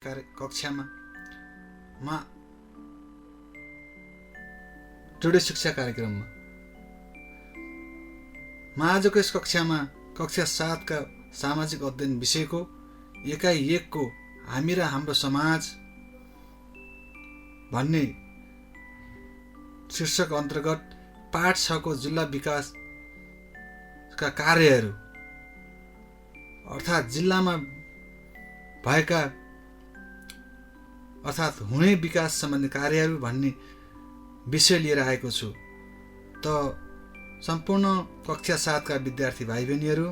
कक्षामा रेडियो शिक्षा कार्यक्रममा आजको यस कक्षामा कक्षा 7 का सामाजिक अध्ययन विषयको एकाइ 1 को हामी र हाम्रो समाज भन्ने शीर्षक अन्तर्गत पाठ 6 को जिल्ला विकासका कार्यहरू अर्थात् जिल्लामा भएका अर्थात् हुने विकास सम्बन्धी कार्यहरू भन्ने विषय लिएर आएको छु। त सम्पूर्ण कक्षा 7 का विद्यार्थी भाइ बहिनीहरू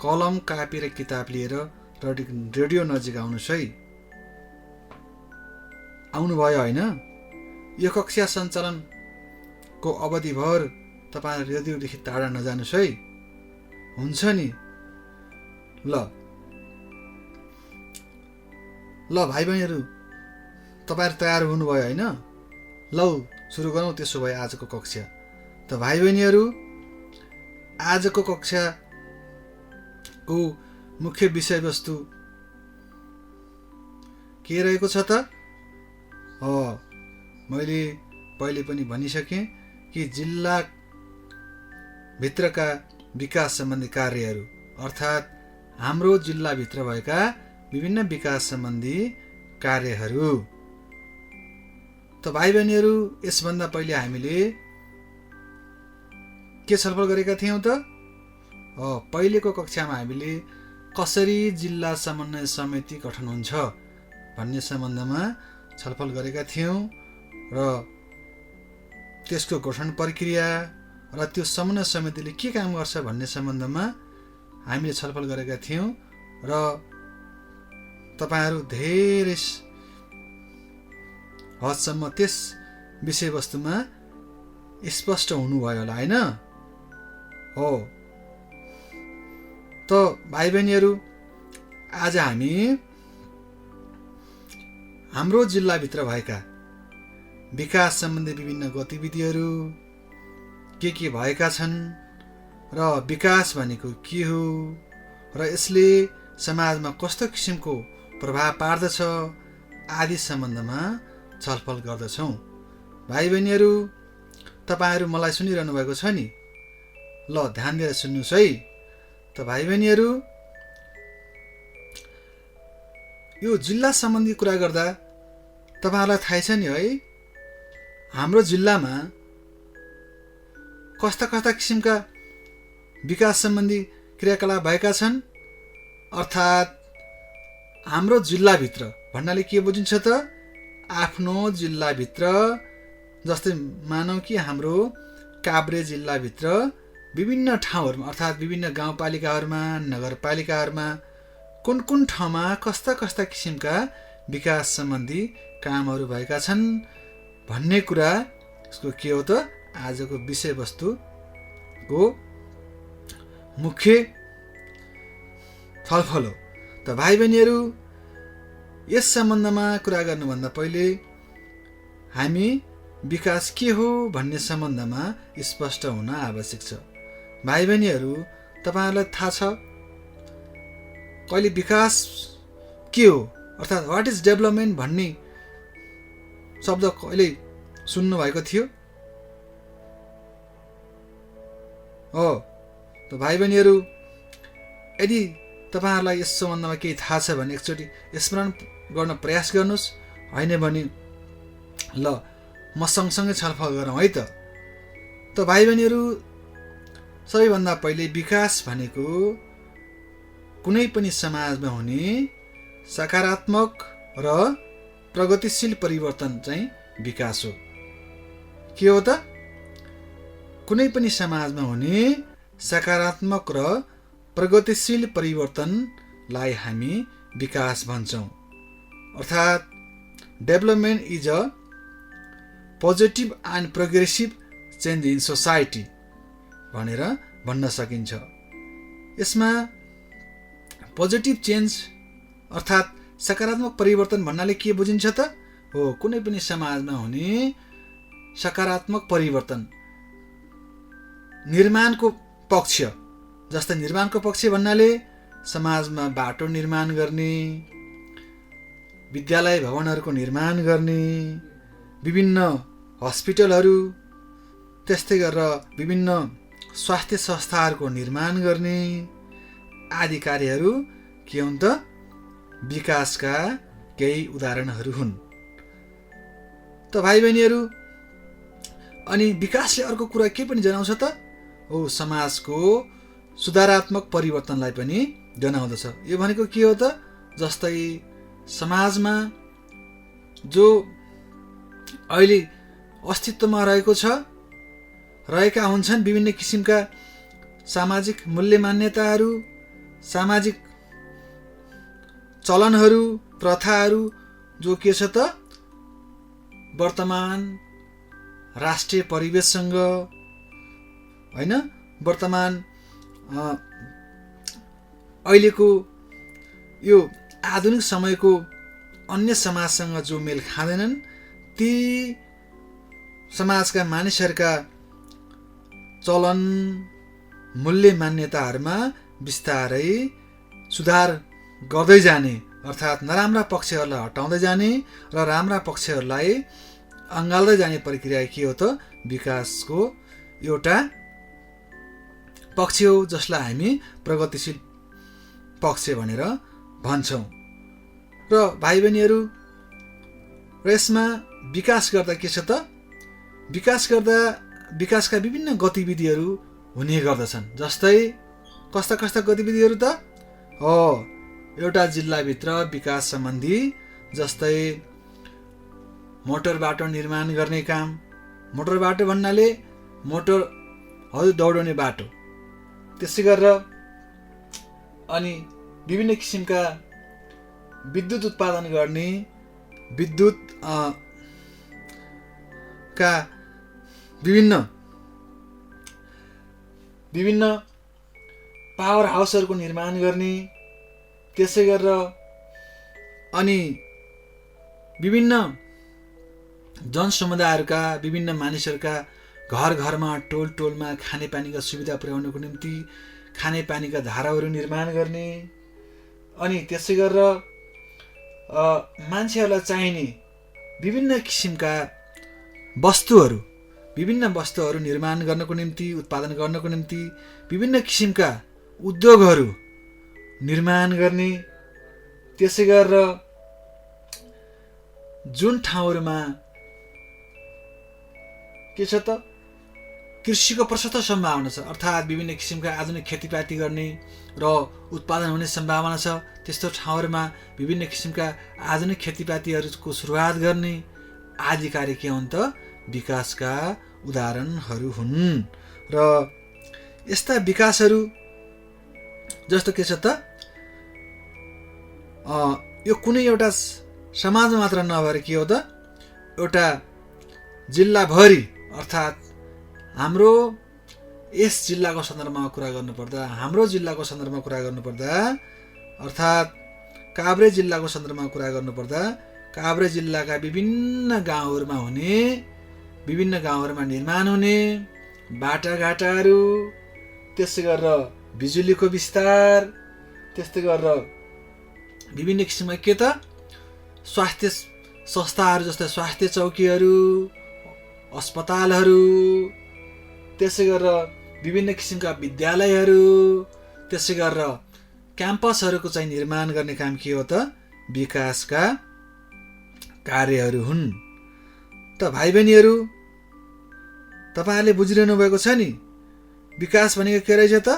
कलम कापी र किताब लिएर रेडियो नजिक आउनुहोस् है। आउनुभयो होइन? यो कक्षा सञ्चालनको अवधिभर तपाईँ रेडियोदेखि टाढा नजानुहोस् है। हुन्छ नि? ल भाइ बहिनीहरू तपाईँहरू तयार हुनुभयो होइन? लौ सुरु गरौँ त्यसो भए आजको कक्षा। त भाइ बहिनीहरू आजको कक्षाको मुख्य विषयवस्तु के रहेको छ त? मैले पहिले पनि भनिसकेँ कि जिल्ला भित्रका विकास सम्बन्धी कार्यहरू अर्थात् हाम्रो जिल्लाभित्र भएका विभिन्न विकास सम्बन्धी कार्यहरू। त भाइ बहिनीहरू यसभन्दा पहिले हामीले के छलफल गरेका थियौँ त? पहिलेको कक्षामा हामीले कसरी जिल्ला समन्वय समिति गठन हुन्छ भन्ने सम्बन्धमा छलफल गरेका थियौँ र त्यसको गठन प्रक्रिया र त्यो समन्वय समितिले के काम गर्छ भन्ने सम्बन्धमा हामीले छलफल गरेका थियौँ र तपाईहरू धेरै हदसम्म त्यस विषयवस्तुमा स्पष्ट हुनुभयो होला होइन? हो त भाइ बहिनीहरू आज हामी हाम्रो जिल्लाभित्र भएका विकास सम्बन्धी विभिन्न गतिविधिहरू के भएका छन् र विकास भनेको के हो र यसले समाजमा कस्तो किसिमको प्रभाव पार्दछ आदि सम्बन्धमा छलफल गर्दछौँ। भाइ बहिनीहरू तपाईहरू मलाई सुनिरहनु भएको छ नि? ल ध्यान दिएर सुन्नुहोस् है। त भाइ बहिनीहरू यो जिल्ला सम्बन्धी कुरा गर्दा तपाईहरूलाई थाहै छ नि है, हाम्रो जिल्लामा कस्ता कस्ता किसिमका विकास सम्बन्धी क्रियाकलाप भएका छन्। अर्थात् हाम्रो जिल्लाभित्र भन्नाले के बुझिन्छ त? आफ्नो जिल्लाभित्र जस्तै मानौँ कि हाम्रो काभ्रे जिल्लाभित्र विभिन्न ठाउँहरूमा अर्थात् विभिन्न गाउँपालिकाहरूमा नगरपालिकाहरूमा कुन ठाउँमा कस्ता कस्ता किसिमका विकास सम्बन्धी कामहरू भएका छन् भन्ने कुरा यसको के हो त? आजको विषयवस्तुको मुख्य छलफल हो। त भाइ बहिनीहरू यस सम्बन्धमा कुरा गर्नुभन्दा पहिले हामी विकास के हो भन्ने सम्बन्धमा स्पष्ट हुन आवश्यक छ। भाइ बहिनीहरू तपाईहरूलाई थाहा छ कहिले विकास के हो अर्थात् व्हाट इज डेभलपमेन्ट भन्ने शब्द कहिले सुन्नु भएको थियो? हो त भाइ बहिनीहरू यदि तपाईहरूलाई यस सम्बन्धमा केही थाहा छ भने एकचोटि स्मरण गर्न प्रयास गर्नुहोस्, होइन भने ल म सँगसँगै छलफल गरौँ है त। त भाइ बहिनीहरू सबैभन्दा पहिले विकास भनेको कुनै पनि समाजमा हुने सकारात्मक र प्रगतिशील परिवर्तन चाहिँ विकास हो। के हो त? कुनै पनि समाजमा हुने सकारात्मक र प्रगतिशील परिवर्तनलाई हामी विकास भन्छौँ। अर्थात् development is a positive and progressive change in society भनेर भन्न सकिन्छ। यसमा पोजिटिभ चेन्ज अर्थात् सकारात्मक परिवर्तन भन्नाले के बुझिन्छ त? हो कुनै पनि समाजमा हुने सकारात्मक परिवर्तन निर्माणको पक्ष। जस्तै निर्माणको पक्ष भन्नाले समाजमा बाटो निर्माण गर्ने, विद्यालय भवनहरूको निर्माण गर्ने, विभिन्न हस्पिटलहरू, त्यस्तै गरेर विभिन्न स्वास्थ्य संस्थाहरूको निर्माण गर्ने आदि कार्यहरू के हुन् त विकासका केही उदाहरणहरू हुन्। त भाइ बहिनीहरू, अनि विकासले अर्को कुरा के पनि जनाउँछ त समाजको सुधारात्मक परिवर्तनलाई पनि जनाउँदछ। यो भनेको के हो त, जस्तै समाजमा जो अहिले अस्तित्वमा रहेका हुन्छन् विभिन्न किसिमका सामाजिक मूल्य मान्यताहरू, सामाजिक चलनहरू, प्रथाहरू जो के छ त वर्तमान राष्ट्रिय परिवेशसँग हैन, वर्तमान अहिलेको यो आधुनिक समयको अन्य समाजसँग जो मेल खाँदैनन्, ती समाजका मानिसहरूका चलन मूल्य मान्यताहरूमा बिस्तारै सुधार गर्दै जाने, अर्थात् नराम्रा पक्षहरूलाई हटाउँदै जाने र राम्रा पक्षहरूलाई अँगाल्दै जाने प्रक्रिया के हो त विकासको एउटा पक्ष हो, जसलाई हामी प्रगतिशील पक्ष भनेर भन्छौँ। र भाइ बहिनीहरू, र यसमा विकास गर्दा के छ त, विकास गर्दा विकासका विभिन्न गतिविधिहरू हुने गर्दछन्। जस्तै कस्ता कस्ता गतिविधिहरू त एउटा जिल्लाभित्र विकास सम्बन्धी, जस्तै मोटर बाटो निर्माण गर्ने काम। मोटर बाटो भन्नाले मोटरहरू दौडने बाटो। त्यसै गरेर अनि विभिन्न किसिमका विद्युत उत्पादन गर्ने, विद्युत का विभिन्न पावर हाउसहरूको निर्माण गर्ने, त्यसै गरेर अनि विभिन्न जनसमुदायहरूका विभिन्न मानिसहरूका घर घरमा टोल टोलमा खानेपानीका सुविधा पुर्याउनको निम्ति खानेपानीका धाराहरू निर्माण गर्ने, अनि त्यसै गरेर मान्छेहरूलाई चाहिने विभिन्न किसिमका विभिन्न वस्तुहरू निर्माण गर्नको निम्ति, उत्पादन गर्नको निम्ति विभिन्न किसिमका उद्योगहरू निर्माण गर्ने। त्यसै गरेर जुन ठाउँहरूमा के छ त कृषिको प्रशस्त सम्भावना छ, अर्थात् विभिन्न किसिमका आधुनिक खेतीपाती गर्ने र उत्पादन हुने सम्भावना छ, त्यस्तो ठाउँहरूमा विभिन्न किसिमका आधुनिक खेतीपातीहरूको सुरुवात गर्ने आदि कार्य के हुन् त विकासका उदाहरणहरू हुन्। र यस्ता विकासहरू जस्तो के छ त यो कुनै एउटा समाजमा मात्र नभएर के हो त एउटा जिल्लाभरि, अर्थात् हाम्रो यस जिल्लाको सन्दर्भमा कुरा गर्नुपर्दा, अर्थात् काभ्रे जिल्लाको सन्दर्भमा कुरा गर्नुपर्दा काभ्रे जिल्लाका विभिन्न गाउँहरूमा निर्माण हुने बाटाघाटाहरू, त्यसै गरेर बिजुलीको विस्तार, त्यस्तै गरेर विभिन्न किसिमका के त स्वास्थ्य संस्थाहरू, जस्तै स्वास्थ्य चौकीहरू, अस्पतालहरू, त्यसै गरेर विभिन्न किसिमका विद्यालयहरू, त्यसै गरेर क्याम्पसहरूको चाहिँ निर्माण गर्ने काम के हो त विकासका कार्यहरू हुन्। त भाइ बहिनीहरू, तपाईँहरूले बुझिरहनु भएको छ नि विकास भनेको के रहेछ त?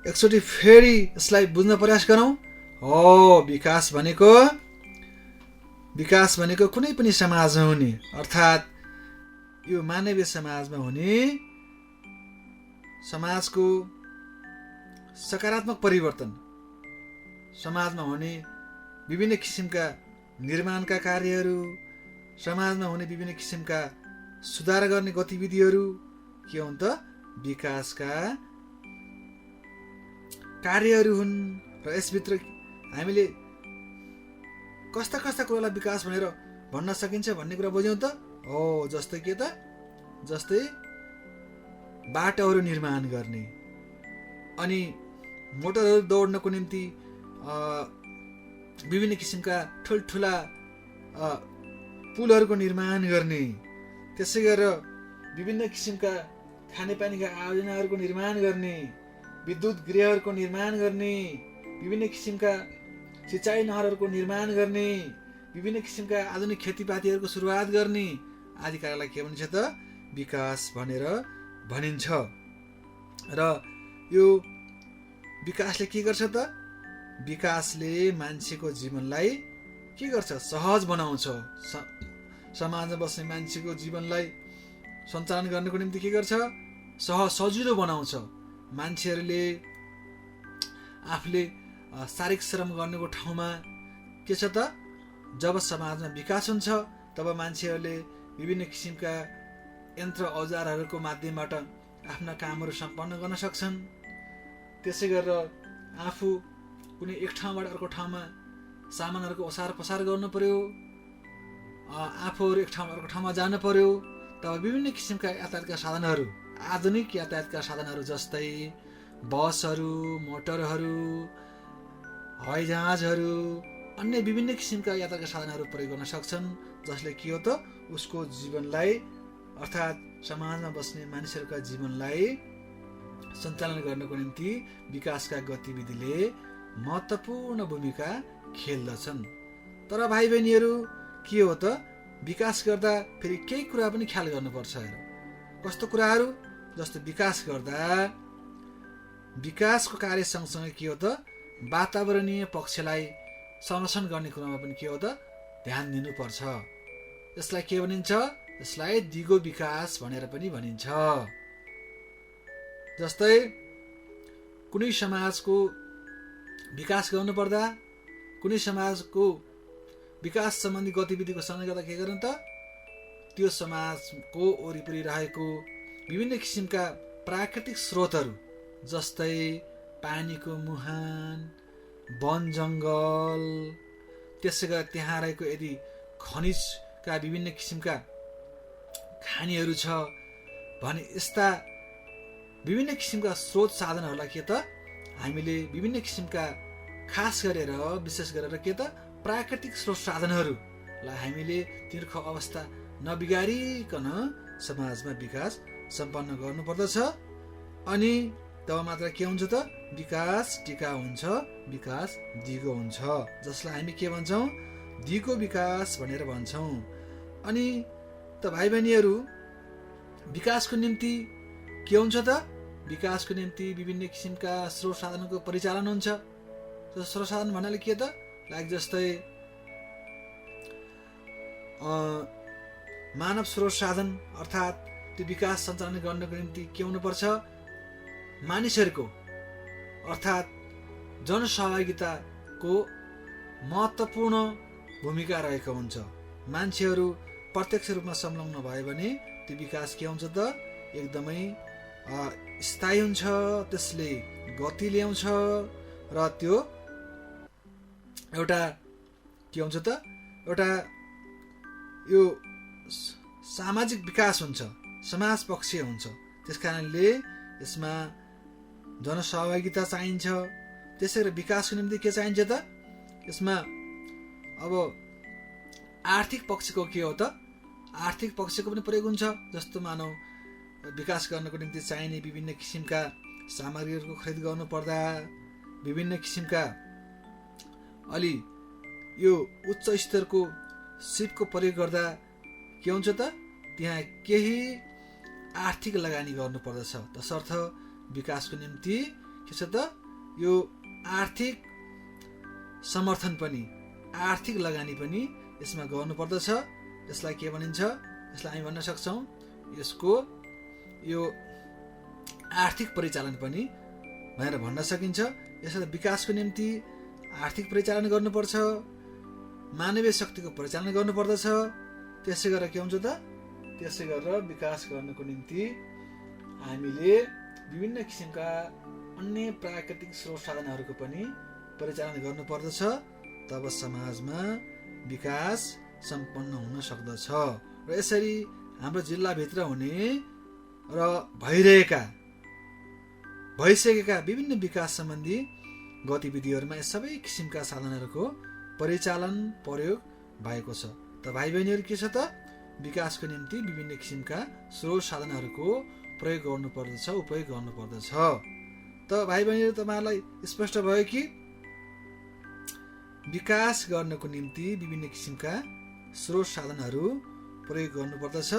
एकचोटि फेरि यसलाई बुझ्न प्रयास गरौँ। विकास भनेको कुनै पनि समाजमा हुने, अर्थात् यो मानवीय समाजमा हुने समाजको सकारात्मक परिवर्तन, समाजमा हुने विभिन्न किसिमका निर्माणका कार्यहरू, समाजमा हुने विभिन्न किसिमका सुधार गर्ने गतिविधिहरू के हुन् त विकासका कार्यहरू हुन्। र यसभित्र हामीले कस्ता कस्ता कुरालाई विकास भनेर भन्न सकिन्छ भन्ने कुरा बुझ्यौँ त। जस्तै के त, जस्तै बाटोहरू निर्माण गर्ने, अनि मोटरहरू दौड्नको निम्ति विभिन्न किसिमका ठुल्ठुला पुलहरूको निर्माण गर्ने, त्यसै गरेर विभिन्न किसिमका खानेपानीका आयोजनाहरूको निर्माण गर्ने, विद्युत गृहहरूको निर्माण गर्ने, विभिन्न किसिमका सिँचाइ नहरहरूको निर्माण गर्ने, विभिन्न किसिमका आधुनिक खेतीपातीहरूको सुरुवात गर्ने आदि कार्यलाई के भनिन्छ त विकास भनेर भनिन्छ। र यो विकासले के गर्छ त? विकासले मान्छेको जीवनलाई के गर्छ? सहज बनाउँछ। समाजमा बस्ने मान्छेको जीवनलाई सञ्चालन गर्नको निम्ति के गर्छ? सजिलो बनाउँछ। मान्छेहरूले आफूले शारीरिक श्रम गर्नुको ठाउँमा के छ त? जब समाजमा विकास हुन्छ तब मान्छेहरूले विभिन्न किसिमका यन्त्र औजारहरूको माध्यमबाट आफ्ना कामहरू सम्पन्न गर्न सक्छन्। त्यसै गरेर आफू कुनै एक ठाउँबाट अर्को ठाउँमा सामानहरूको ओसार पसार गर्नु पर्यो, आफूहरू एक ठाउँबाट अर्को ठाउँमा जानु पर्यो, तब विभिन्न किसिमका यातायातका साधनहरू, आधुनिक यातायातका साधनहरू जस्तै बसहरू, मोटरहरू, हवाईजहाजहरू, अन्य विभिन्न किसिमका यातायातका साधनहरू प्रयोग गर्न सक्छन्, जसले के हो त उसको जीवनलाई अर्थात् समाजमा बस्ने मानिसहरूका जीवनलाई सञ्चालन गर्नको निम्ति विकासका गतिविधिले महत्त्वपूर्ण भूमिका खेल्दछन्। तर भाइ बहिनीहरू के हो त विकास गर्दा फेरि केही कुरा पनि ख्याल गर्नुपर्छ। कस्तो कुराहरू? जस्तो विकास गर्दा विकासको कार्य सँगसँगै के हो त वातावरणीय पक्षलाई संरक्षण गर्ने कुरामा पनि के हो त ध्यान दिनुपर्छ। यसलाई के भनिन्छ? यसलाई दिगो विकास भनेर पनि भनिन्छ। जस्तै कुनै समाजको विकास गर्नुपर्दा, कुनै समाजको विकास सम्बन्धी गतिविधिको सँगै गर्दा के गर्नु त? त्यो समाजको वरिपरि रहेको विभिन्न किसिमका प्राकृतिक स्रोतहरू जस्तै पानीको मुहान, वन जङ्गल, त्यसै गरेर त्यहाँ रहेको यदि खनिजका विभिन्न किसिमका खानीहरू छ भने यस्ता विभिन्न किसिमका स्रोत साधनहरूलाई के त हामीले विभिन्न किसिमका खास गरेर विशेष गरेर के त प्राकृतिक स्रोत साधनहरूलाई हामीले तिनको अवस्था नबिगारिकन समाजमा विकास सम्पन्न गर्नुपर्दछ। अनि तब मात्र के हुन्छ त विकास टिकाउ हुन्छ, विकास दिगो हुन्छ, जसलाई हामी के भन्छौँ? दिगो विकास भनेर भन्छौँ। अनि त भाइ बहिनीहरू विकासको निम्ति के हुन्छ त? विकासको निम्ति विभिन्न किसिमका स्रोत साधनको परिचालन हुन्छ। स्रोत साधन भन्नाले के त? लाइक जस्तै मानव स्रोत साधन अर्थात् त्यो विकास सञ्चालन गर्नको निम्ति के हुनुपर्छ? मानिसहरूको अर्थात् जनसहभागिताको महत्त्वपूर्ण भूमिका रहेको हुन्छ। मान्छेहरू प्रत्यक्ष रूपमा संलग्न भयो भने त्यो विकास के हुन्छ त एकदमै स्थायी हुन्छ, त्यसले गति ल्याउँछ र त्यो एउटा के हुन्छ त एउटा यो सामाजिक विकास हुन्छ, समाजपक्षीय हुन्छ। त्यस कारणले यसमा जनसहभागिता चाहिन्छ। त्यसै गरी विकासको निम्ति के चाहिन्छ त? यसमा अब आर्थिक पक्षको के हो त? आर्थिक पक्षको पनि प्रयोग हुन्छ। जस्तो मानौ विकास गर्नको निम्ति चाहिने विभिन्न किसिमका सामग्रीहरूको खरिद गर्नु पर्दा, विभिन्न किसिमका अलि यो उच्च स्तरको सिपको प्रयोग गर्दा के हुन्छ त त्यहाँ केही आर्थिक लगानी गर्नु पर्दछ। तसर्थ विकासको निम्ति के छ त यो आर्थिक समर्थन पनि, आर्थिक लगानी पनि यसमा गर्नु पर्दछ। यसलाई के भनिन्छ? यसलाई हामी भन्न सक्छौँ यसको यो आर्थिक परिचालन पनि भनेर भन्न सकिन्छ। यसलाई विकासको निम्ति आर्थिक परिचालन गर्नुपर्छ, मानवीय शक्तिको परिचालन गर्नुपर्दछ। त्यसै गरेर के हुन्छ त? त्यसै गरेर विकास गर्नको निम्ति हामीले विभिन्न किसिमका अन्य प्राकृतिक स्रोत साधनहरूको पनि परिचालन गर्नुपर्दछ। तब समाजमा विकास सम्पन्न हुन सक्दछ। र यसरी हाम्रो जिल्लाभित्र हुने र भइसकेका विभिन्न विकास सम्बन्धी गतिविधिहरूमा सबै किसिमका साधनहरूको परिचालन प्रयोग भएको छ। त भाइ बहिनीहरू के छ त, विकासको निम्ति विभिन्न किसिमका स्रोत साधनहरूको प्रयोग गर्नुपर्दछ, उपयोग गर्नुपर्दछ। त भाइ बहिनीहरू तपाईँहरूलाई स्पष्ट भयो कि विकास गर्नको निम्ति विभिन्न किसिमका स्रोत साधनहरू प्रयोग गर्नुपर्दछ,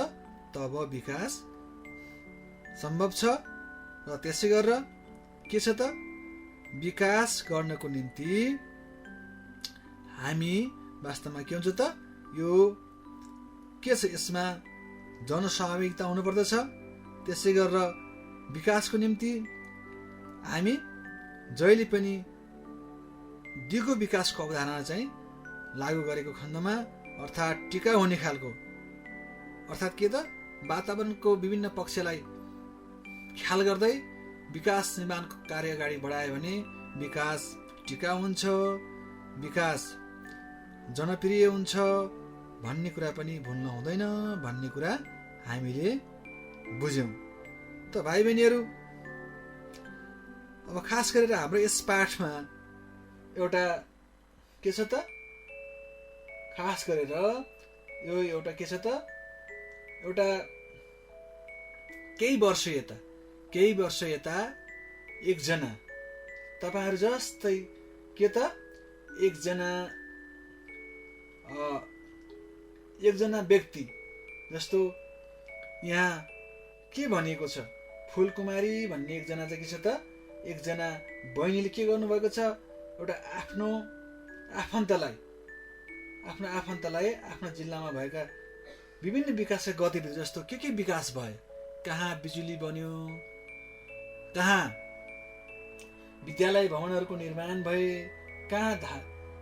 तब विकास सम्भव छ। र त्यसै गरेर के छ त, विकास गर्नको निम्ति हामी वास्तवमा के हुन्छ त, यो के छ, यसमा जनसहभागिता हुनुपर्दछ। त्यसै गरेर विकासको निम्ति हामी जहिले पनि दिगो विकासको अवधारणा चाहिँ लागू गरेको खण्डमा, अर्थात् टिकाउ हुने खालको, अर्थात् के त, वातावरणको विभिन्न पक्षलाई ख्याल गर्दै विकास निर्माणको कार्य अगाडि बढायो भने विकास टिकाउ हुन्छ, विकास जनप्रिय हुन्छ भन्ने कुरा पनि भुल्न हुँदैन भन्ने कुरा हामीले बुझ्यौँ। त भाइ बहिनीहरू, अब खास गरेर हाम्रो यस पाठमा एउटा के छ त, खास गरेर यो एउटा के छ त, एउटा केही वर्ष यता एकजना तपाईँहरू जस्तै के त, एकजना व्यक्ति जस्तो यहाँ के भनिएको छ, फुलकुमारी भन्ने एकजना चाहिँ के छ त, एकजना बहिनीले के गर्नुभएको छ, एउटा आफ्नो आफन्तलाई आफ्नो जिल्लामा भएका विभिन्न विकासका गतिविधि जस्तो के विकास भयो, कहाँ बिजुली बन्यो, कहाँ विद्यालय भवनहरूको निर्माण भए, कहाँ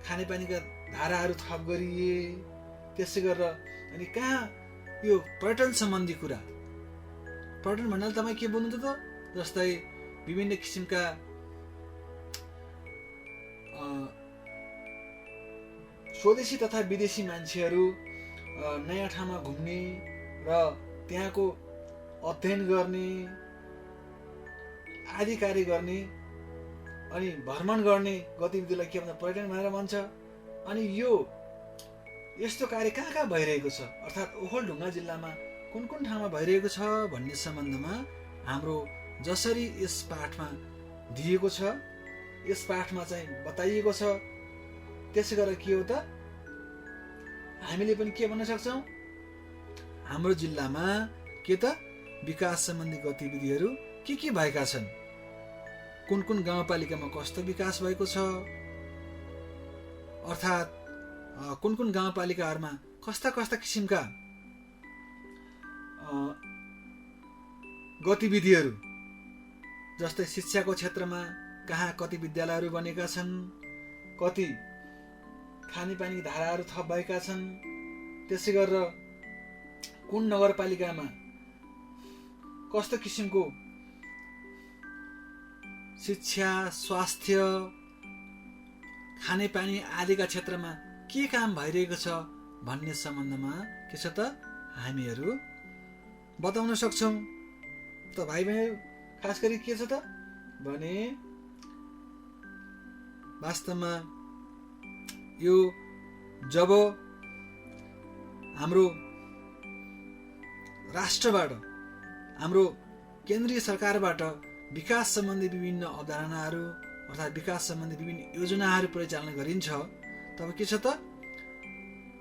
खानेपानीका धाराहरू थप गरिए, त्यसै गरेर अनि कहाँ यो पर्यटन सम्बन्धी कुरा, पर्यटन भन्नाले तपाईँ के बोल्नु त, जस्तै विभिन्न किसिमका स्वदेशी तथा विदेशी मान्छेहरू नयाँ ठाउँमा घुम्ने र त्यहाँको अध्ययन गर्ने, आदि कार्य गर्ने अनि भ्रमण गर्ने गतिविधिलाई के भन्छ, पर्यटन भनेर भन्छ। अनि यो यस्तो कार्य कहाँ कहाँ भइरहेको छ, अर्थात् ओखलढुङ्गा जिल्लामा कुन कुन ठाउँमा भइरहेको छ भन्ने सम्बन्धमा हाम्रो जसरी यस पाठमा दिएको छ, यस पाठमा चाहिँ बताइएको छ, त्यसै गरेर के हो त, हामीले पनि के भन्न सक्छौँ, हाम्रो जिल्लामा के त विकास सम्बन्धी गतिविधिहरू के भएका छन्, कुन कुन गाउँपालिकामा कस्तो विकास भएको छ, अर्थात् कुन कुन गाउँपालिकाहरूमा कस्ता किसिमका गतिविधिहरू, जस्तै शिक्षाको क्षेत्रमा कहाँ कति विद्यालयहरू बनेका छन्, कति खानेपानी धाराहरू थप भएका छन्, त्यसै गरेर कुन नगरपालिकामा कस्तो किसिमको शिक्षा, स्वास्थ्य, खानेपानी आदिका क्षेत्रमा के काम भइरहेको छ भन्ने सम्बन्धमा के छ त, हामीहरू बताउन सक्छौँ। त भाइ बहिनी, खास गरी के छ त भने वास्तवमा यो जब हाम्रो राष्ट्रबाट, हाम्रो केन्द्रीय सरकारबाट विकास सम्बन्धी विभिन्न अवधारणाहरू अर्थात् विकास सम्बन्धी विभिन्न योजनाहरू परिचालन गरिन्छ, तब के छ त,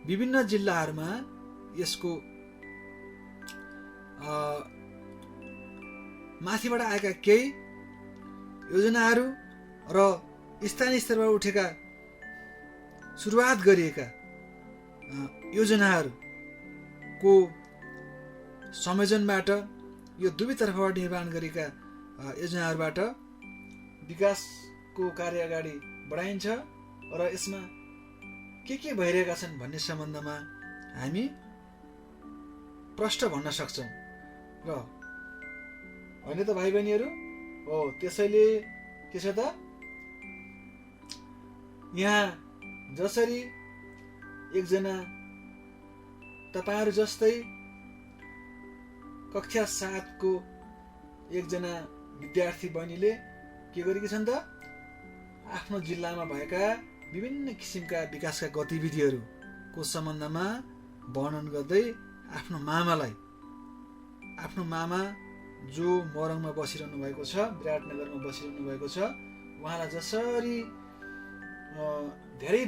विभिन्न जिल्लाहरूमा यसको माथिबाट आएका केही योजनाहरू र स्थानीय स्तरबाट उठेका सुरुवात गरिएका योजनाहरूको संयोजनबाट, यो दुवैतर्फबाट निर्माण गरेका योजनाहरूबाट विकासको कार्य अगाडि बढाइन्छ र यसमा के भइरहेका छन् भन्ने सम्बन्धमा हामी प्रष्ट भन्न सक्छौँ। र होइन त भाइ बहिनीहरू हो, त्यसैले के छ त, यहाँ जसरी एकजना तपाईँहरू जस्तै कक्षा 7 को एकजना विद्यार्थी बहिनीले के गरेकी छन् त, आफ्नो जिल्लामा भएका विभिन्न किसिमका विकासका गतिविधिहरूको सम्बन्धमा वर्णन गर्दै आफ्नो मामा जो मोरङमा बसिरहनु भएको छ, विराटनगरमा बसिरहनु भएको छ, उहाँलाई जसरी धेरै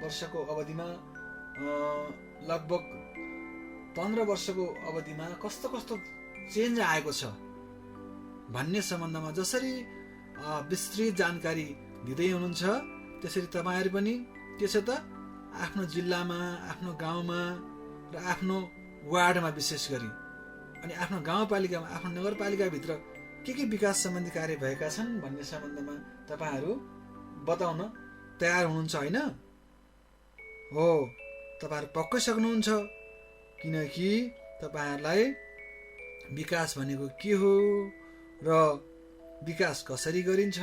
वर्षको अवधिमा लगभग 15 वर्षको अवधिमा कस्तो चेन्ज आएको छ भन्ने सम्बन्धमा जसरी विस्तृत जानकारी दिँदै हुनुहुन्छ, त्यसरी तपाईहरु पनि के छ त आफ्नो जिल्लामा, आफ्नो गाउँमा र आफ्नो वार्डमा विशेष गरी अनि आफ्नो गाउँपालिकामा, आफ्नो नगरपालिकाभित्र के विकास सम्बन्धी कार्य भएका छन् भन्ने सम्बन्धमा तपाईहरु बताउन तयार हुनुहुन्छ हैन? हो, तपाईहरु पक्कै सक्नुहुन्छ, किनकि तपाईहरुलाई विकास भनेको के हो र विकास कसरी गरिन्छ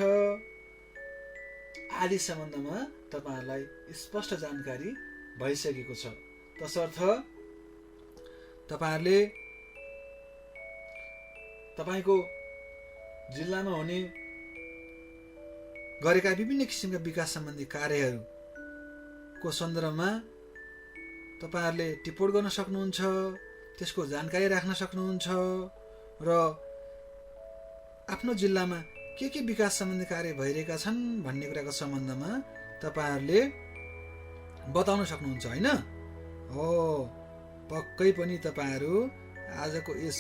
आदि सम्बन्धमा तपाईहरुलाई स्पष्ट जानकारी भइसकेको छ। तसर्थ तपाईहरुले तपाईको जिल्लामा हुने गरेका विभिन्न किसिमका विकास सम्बन्धी कार्यहरूको सन्दर्भमा तपाईहरुले टिप्पणी गर्न सक्नुहुन्छ, त्यसको जानकारी राख्न सक्नुहुन्छ र आफ्नो जिल्लामा के विकास सम्बन्धी कार्य भइरहेका छन् भन्ने कुराको सम्बन्धमा तपाईहरुले बताउन सक्नुहुन्छ हैन? हो, पक्कै पनि तपाईहरु आजको यस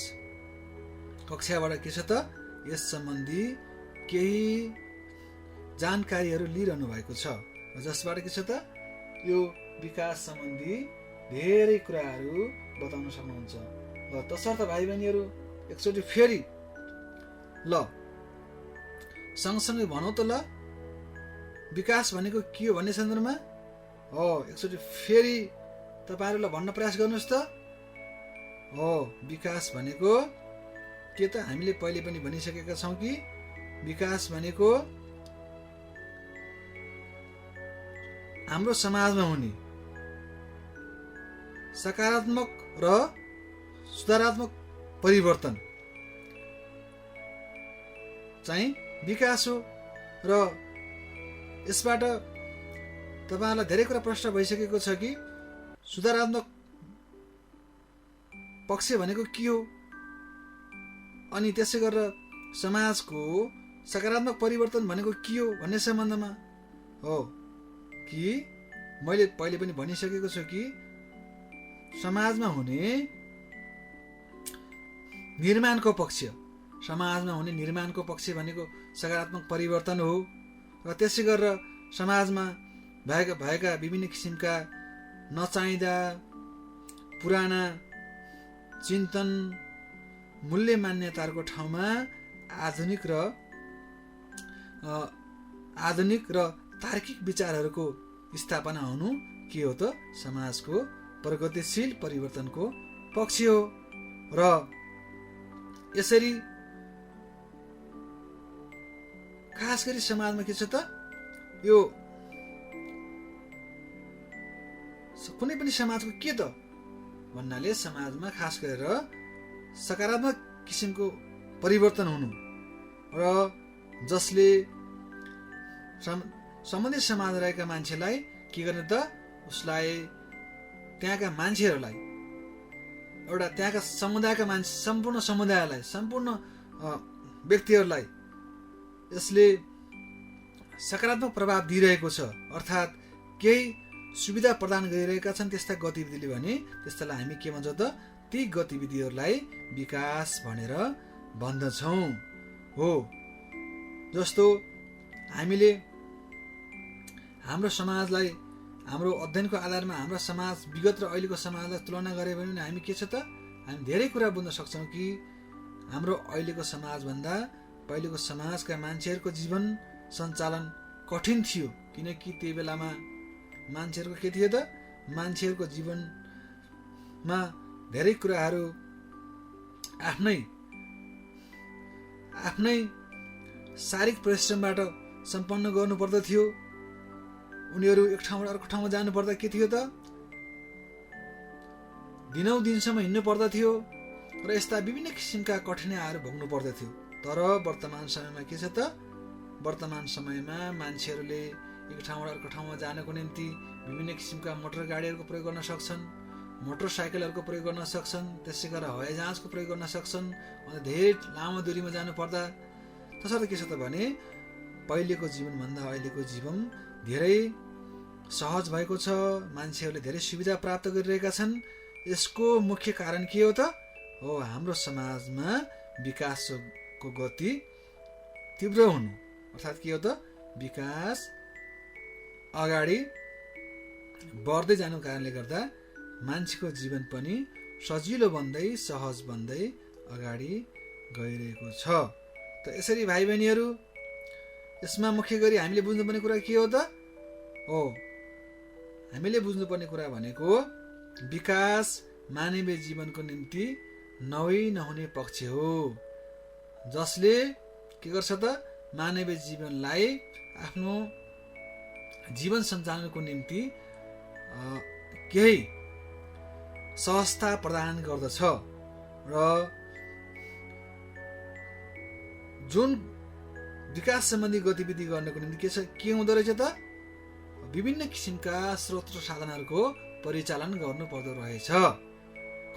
कक्षाबाट के छ त यस सम्बन्धी केही जानकारीहरू लिइरहनु भएको छ, जसबाट के छ त यो विकास सम्बन्धी धेरै कुराहरू बताउन सक्नुहुन्छ। ल तसर्थ भाइ बहिनीहरू एकचोटि फेरि ल सँगसँगै भनौँ त, ल विकास भनेको के हो भन्ने सन्दर्भमा हो एकचोटि फेरि तपाईहरुले भन्न प्रयास गर्नुहोस् त। हो, विकास भनेको के त हामीले पहिले पनि भनिसकेका छौं कि विकास भनेको हाम्रो समाजमा हुने सकारात्मक र सुधारात्मक परिवर्तन चाहिँ विकास हो र यसबाट तपाईहरुलाई धेरै कुरा प्रश्न भइसकेको छ कि सुधारात्मक पक्ष भनेको के हो अनि त्यसै गरेर समाजको सकारात्मक परिवर्तन भनेको के हो भन्ने सम्बन्धमा हो कि मैले पहिले पनि भनिसकेको छु कि समाजमा हुने निर्माणको पक्ष भनेको सकारात्मक परिवर्तन हो र त्यसै गरेर समाजमा भएका विभिन्न किसिमका नचाहिँदा पुराना चिन्तन मूल्य मान्यताहरूको ठाउँमा आधुनिक र तार्किक विचारहरूको स्थापना हुनु के हो त समाजको प्रगतिशील परिवर्तनको पक्ष हो। र यसरी खास गरी समाजमा के छ त यो कुनै पनि समाजको के त भन्नाले समाजमा खास गरेर सकारात्मक किसिमको परिवर्तन हुनु र जसले सम्बन्धित समाज रहेका मान्छेलाई के गर्ने त उसलाई त्यहाँका मान्छेहरूलाई एउटा त्यहाँका समुदायका मान्छे सम्पूर्ण समुदायलाई सम्पूर्ण व्यक्तिहरूलाई यसले सकारात्मक प्रभाव दिइरहेको छ, अर्थात् केही सुविधा प्रदान गरिरहेका छन् त्यस्ता गतिविधिले भने त्यस्तालाई हामी के भन्छौँ त ती गतिविधिहरूलाई विकास भनेर भन्दछौँ। हो, जस्तो हामीले हाम्रो समाजलाई हाम्रो अध्ययनको आधारमा हाम्रो समाज विगत र अहिलेको समाजलाई तुलना गरे भने हामी के छ त हामी धेरै कुरा बुझ्न सक्छौँ कि हाम्रो अहिलेको समाजभन्दा पहिलेको समाजका मान्छेहरूको जीवन सञ्चालन कठिन थियो, किनकि त्यही बेलामा मान्छेहरूको के थियो त मान्छेहरूको जीवनमा धेरै कुराहरू आफ्नै शारीरिक परिश्रमबाट सम्पन्न गर्नु पर्दथ्यो। उनीहरू एक ठाउँबाट अर्को ठाउँमा जानु पर्दा के थियो त दिनौं दिनसम्म हिँड्नु पर्दथ्यो र यस्ता विभिन्न किसिमका कठिनाइहरू भोग्नु पर्दथ्यो। तर वर्तमान समयमा के छ त वर्तमान समयमा मान्छेहरूले एक ठाउँबाट अर्को ठाउँमा जानको निम्ति विभिन्न किसिमका मोटर गाडीहरूको प्रयोग गर्न सक्छन्, मोटरसाइकलहरूको प्रयोग गर्न सक्छन्, त्यसै गरेर हवाईजहाजको प्रयोग गर्न सक्छन्। अन्त धेरै लामो दूरीमा जानुपर्दा तसर्थ के छ त भने पहिलेको जीवनभन्दा अहिलेको जीवन धेरै सहज भएको छ, मान्छेहरूले धेरै सुविधा प्राप्त गरिरहेका छन्। यसको मुख्य कारण के हो त? हो हाम्रो समाजमा विकासको गति तीव्र हुनु, अर्थात् के हो त? विकास अगाडि बढ्दै जानुको कारणले गर्दा मान्छेको जीवन पनि सजिलो बन्दै सहज बन्दै अगाडि गइरहेको छ। त यसरी भाइ बहिनीहरू, यसमा मुख्य गरी हामीले बुझ्नुपर्ने कुरा के हो त? हो हामीले बुझ्नुपर्ने कुरा भनेको विकास मानवीय जीवनको निम्ति नहुने पक्ष हो, जसले के गर्छ त? मानवीय जीवनलाई आफ्नो जीवन सञ्चालनको निम्ति केही सहजता प्रदान गर्दछ र जुन विकास सम्बन्धी गतिविधि गर्नको निम्ति के हुँदो रहेछ त? विभिन्न किसिमका स्रोत र साधनहरूको परिचालन गर्नु पर्दो रहेछ।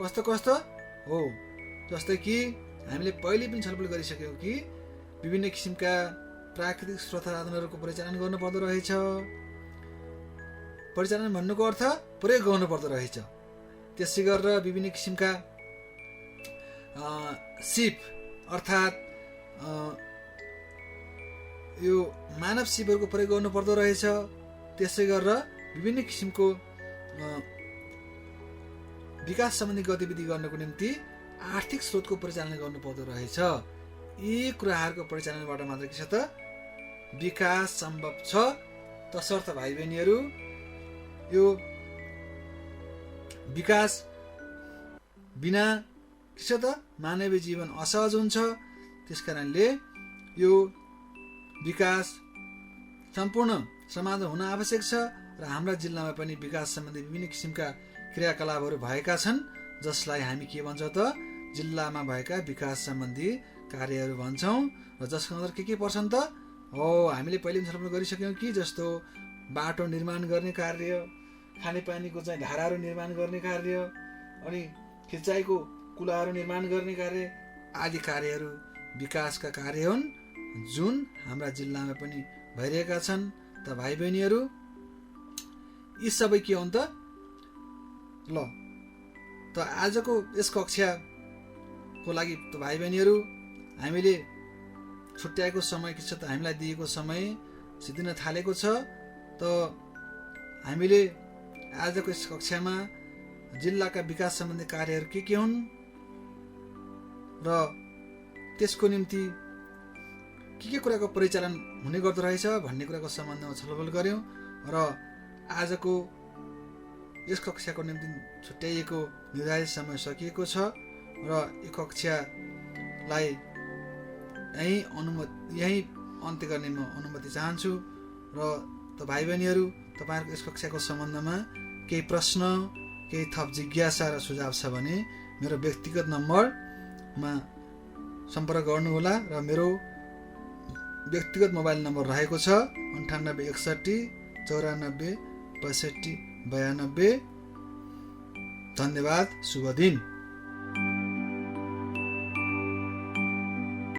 कस्तो कस्तो हो? जस्तै कि हामीले पहिले पनि छलफल गरिसक्यौँ कि विभिन्न किसिमका प्राकृतिक स्रोत साधनहरूको परिचालन गर्नु पर्दो रहेछ। परिचालन भन्नुको अर्थ प्रयोग गर्नु पर्दो रहेछ। त्यसै गरेर विभिन्न किसिमका सिप अर्थात् यो मानव सिपहरूको प्रयोग गर्नु पर्दो रहेछ। त्यसै गरेर विभिन्न किसिमको विकास सम्बन्धी गतिविधि गर्नको निम्ति आर्थिक स्रोतको परिचालन गर्नु पर्दो रहेछ। यी कुराहरूको परिचालनबाट मात्र के छ त? विकास सम्भव छ। तसर्थ भाइ बहिनीहरू, यो विकास बिना के छ त? मानवीय जीवन असहज हुन्छ। त्यसकारणले यो विकास सम्पूर्ण समाजमा हुन आवश्यक छ र हाम्रा जिल्लामा पनि विकास सम्बन्धी विभिन्न किसिमका क्रियाकलापहरू भएका छन्, जसलाई हामी के भन्छौँ त? जिल्लामा भएका विकास सम्बन्धी कार्यहरू भन्छौँ। र जसको अन्तर्गत के पर्छन् त? हो हामीले पहिले पनि छलफल गरिसक्यौँ कि जस्तो बाटो निर्माण गर्ने कार्य, खानेपानीको चाहिँ धाराहरू निर्माण गर्ने कार्य, अनि सिँचाइको कुलाहरू निर्माण गर्ने कार्य आदि कार्यहरू विकासका कार्य हुन्, जुन हाम्रा जिल्लामा पनि भइरहेका छन्। त भाइ बहिनीहरू, यी सबै के हुन् त? ल त आजको यस कक्षाको लागि त भाइ बहिनीहरू, हामीले छुट्याएको समय के छ त? हामीलाई दिएको समय सिद्धिन थालेको छ। त हामीले आजको यस कक्षामा जिल्लाका विकास सम्बन्धी कार्यहरू के हुन् र त्यसको निम्ति के कुराको परिचालन हुने गर्दो रहेछ भन्ने कुराको सम्बन्धमा छलफल गऱ्यौँ। र आजको यस कक्षाको निम्ति छुट्याइएको निर्धारित समय सकिएको छ र यो कक्षालाई यही अन्त्य गर्ने म अनुमति चाहन्छु। र त भाइ बहिनीहरू, तपाईँहरूको यस कक्षाको सम्बन्धमा केही प्रश्न, केही थप जिज्ञासा र सुझाव छ भने मेरो व्यक्तिगत नम्बरमा सम्पर्क गर्नुहोला। र मेरो व्यक्तिगत मोबाइल नम्बर रहेको छ 9861 94 65 92। धन्यवाद। शुभ दिन।